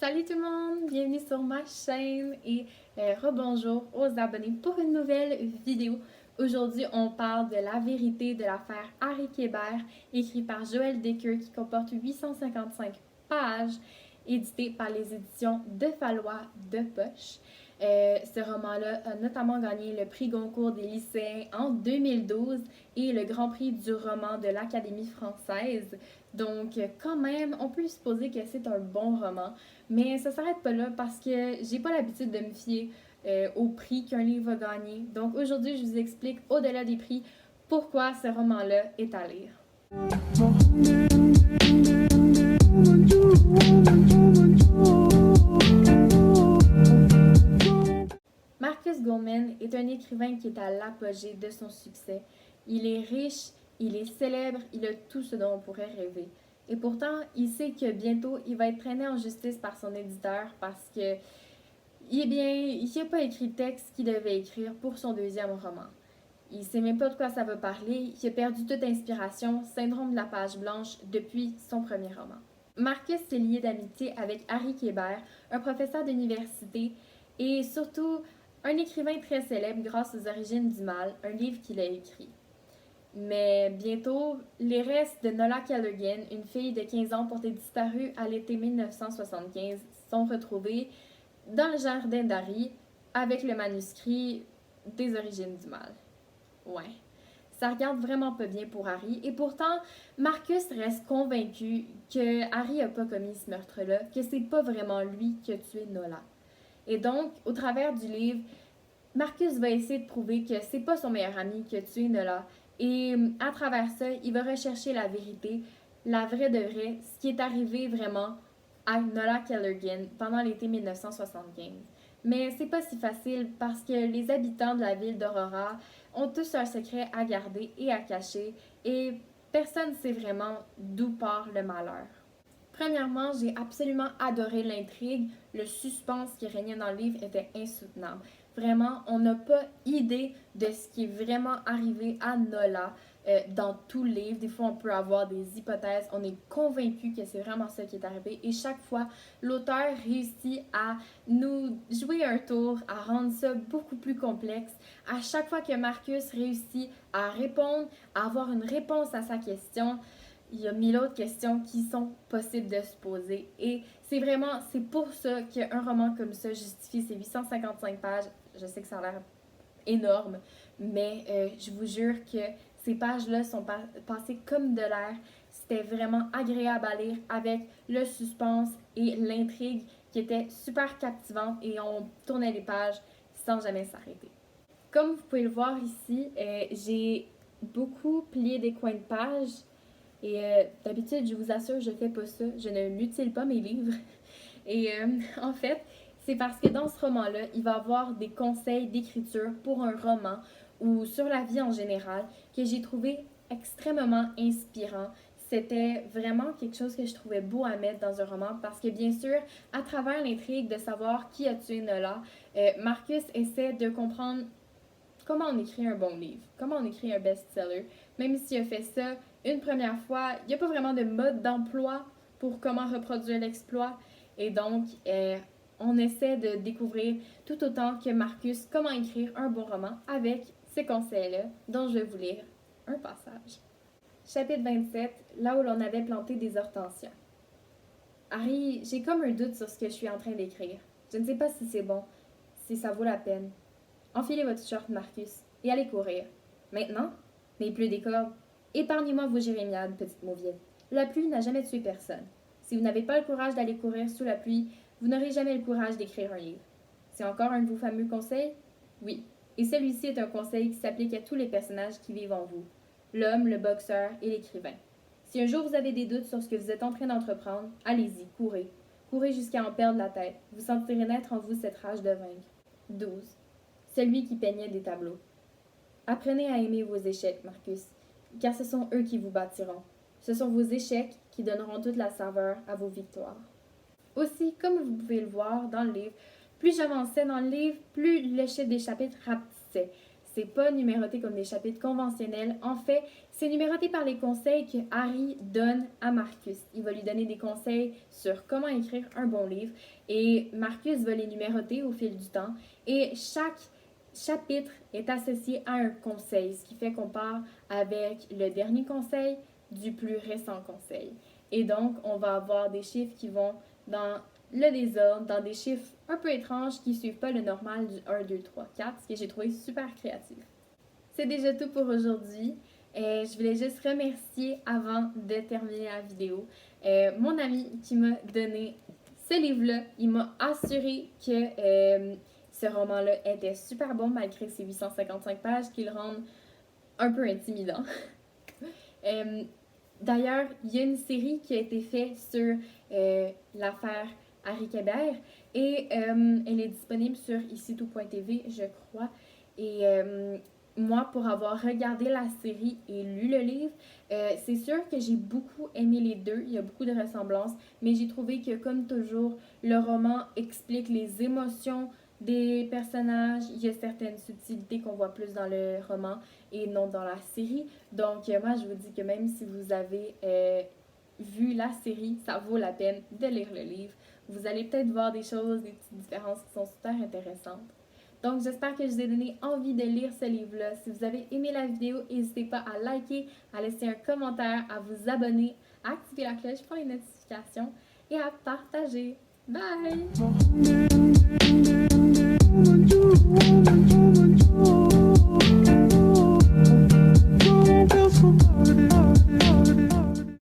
Salut tout le monde, bienvenue sur ma chaîne et rebonjour aux abonnés pour une nouvelle vidéo. Aujourd'hui, on parle de la vérité de l'affaire Harry Kébert, écrit par Joël Dicker, qui comporte 855 pages, édité par les éditions de Fallois de Poche. Ce roman-là a notamment gagné le prix Goncourt des lycéens en 2012 et le Grand Prix du roman de l'Académie française. Donc, quand même, on peut supposer que c'est un bon roman. Mais ça s'arrête pas là parce que j'ai pas l'habitude de me fier au prix qu'un livre va gagner. Donc aujourd'hui, je vous explique au-delà des prix pourquoi ce roman-là est à lire. Marcus Gorman est un écrivain qui est à l'apogée de son succès. Il est riche, il est célèbre, il a tout ce dont on pourrait rêver. Et pourtant, il sait que bientôt, il va être traîné en justice par son éditeur parce que il n'a pas écrit le texte qu'il devait écrire pour son deuxième roman. Il sait même pas de quoi ça va parler, il a perdu toute inspiration, syndrome de la page blanche, depuis son premier roman. Marcus s'est lié d'amitié avec Harry Kébert, un professeur d'université et surtout un écrivain très célèbre grâce aux origines du mal, un livre qu'il a écrit. Mais bientôt, les restes de Nola Callaghan, une fille de 15 ans portée disparue à l'été 1975, sont retrouvés dans le jardin d'Harry avec le manuscrit des origines du mal. Ouais. Ça regarde vraiment pas bien pour Harry et pourtant, Marcus reste convaincu que Harry a pas commis ce meurtre-là, que c'est pas vraiment lui qui a tué Nola. Et donc, au travers du livre, Marcus va essayer de prouver que c'est pas son meilleur ami qui a tué Nola. Et à travers ça, il va rechercher la vérité, la vraie de vraie, ce qui est arrivé vraiment à Nola Callaghan pendant l'été 1975. Mais c'est pas si facile parce que les habitants de la ville d'Aurora ont tous un secret à garder et à cacher et personne ne sait vraiment d'où part le malheur. Premièrement, j'ai absolument adoré l'intrigue. Le suspense qui régnait dans le livre était insoutenable. Vraiment, on n'a pas idée de ce qui est vraiment arrivé à Nola dans tout le livre. Des fois, on peut avoir des hypothèses. On est convaincu que c'est vraiment ça qui est arrivé. Et chaque fois, l'auteur réussit à nous jouer un tour, à rendre ça beaucoup plus complexe. À chaque fois que Marcus réussit à répondre, à avoir une réponse à sa question, il y a mille autres questions qui sont possibles de se poser. Et c'est pour ça qu'un roman comme ça justifie ses 855 pages. Je sais que ça a l'air énorme, mais je vous jure que ces pages-là sont passées comme de l'air. C'était vraiment agréable à lire avec le suspense et l'intrigue qui était super captivante et on tournait les pages sans jamais s'arrêter. Comme vous pouvez le voir ici, j'ai beaucoup plié des coins de page. Et d'habitude, je vous assure, je fais pas ça. Je ne mutile pas mes livres. Et en fait, c'est parce que dans ce roman-là, il va y avoir des conseils d'écriture pour un roman ou sur la vie en général que j'ai trouvé extrêmement inspirant. C'était vraiment quelque chose que je trouvais beau à mettre dans un roman parce que bien sûr, à travers l'intrigue de savoir qui a tué Nola, Marcus essaie de comprendre comment on écrit un bon livre, comment on écrit un best-seller. Même s'il a fait ça une première fois, il n'y a pas vraiment de mode d'emploi pour comment reproduire l'exploit. Et donc, on essaie de découvrir tout autant que Marcus comment écrire un bon roman avec ces conseils-là dont je vais vous lire un passage. Chapitre 27, là où l'on avait planté des hortensias. Harry, j'ai comme un doute sur ce que je suis en train d'écrire. Je ne sais pas si c'est bon, si ça vaut la peine. Enfilez votre short, Marcus, et allez courir. Maintenant, mais il pleut des cordes. Épargnez-moi vos jérémiades, petite mauviette. La pluie n'a jamais tué personne. Si vous n'avez pas le courage d'aller courir sous la pluie, vous n'aurez jamais le courage d'écrire un livre. C'est encore un de vos fameux conseils? Oui. Et celui-ci est un conseil qui s'applique à tous les personnages qui vivent en vous. L'homme, le boxeur et l'écrivain. Si un jour vous avez des doutes sur ce que vous êtes en train d'entreprendre, allez-y, courez. Courez jusqu'à en perdre la tête. Vous sentirez naître en vous cette rage de vaincre. 12. Celui qui peignait des tableaux. Apprenez à aimer vos échecs, Marcus, car ce sont eux qui vous bâtiront. Ce sont vos échecs qui donneront toute la saveur à vos victoires. Aussi, comme vous pouvez le voir dans le livre, plus j'avançais dans le livre, plus le chiffre des chapitres rapetissait. c'est pas numéroté comme des chapitres conventionnels. En fait, c'est numéroté par les conseils que Harry donne à Marcus. Il va lui donner des conseils sur comment écrire un bon livre et Marcus va les numéroter au fil du temps. Et chaque chapitre est associé à un conseil, ce qui fait qu'on part avec le dernier conseil du plus récent conseil. Et donc, on va avoir des chiffres qui vont dans le désordre, dans des chiffres un peu étranges qui ne suivent pas le normal du 1, 2, 3, 4, ce que j'ai trouvé super créatif. C'est déjà tout pour aujourd'hui. Je voulais juste remercier avant de terminer la vidéo mon ami qui m'a donné ce livre-là. Il m'a assuré que ce roman-là était super bon malgré ses 855 pages qui le rendent un peu intimidant. D'ailleurs, il y a une série qui a été faite sur l'affaire Harry Québert et elle est disponible sur icitout.tv, je crois. Et moi, pour avoir regardé la série et lu le livre, c'est sûr que j'ai beaucoup aimé les deux. Il y a beaucoup de ressemblances, mais j'ai trouvé que, comme toujours, le roman explique les émotions des personnages. Il y a certaines subtilités qu'on voit plus dans le roman et non dans la série. Donc, moi, je vous dis que même si vous avez vu la série, ça vaut la peine de lire le livre. Vous allez peut-être voir des choses, des petites différences qui sont super intéressantes. Donc, j'espère que je vous ai donné envie de lire ce livre-là. Si vous avez aimé la vidéo, n'hésitez pas à liker, à laisser un commentaire, à vous abonner, à activer la cloche pour les notifications et à partager. Bye!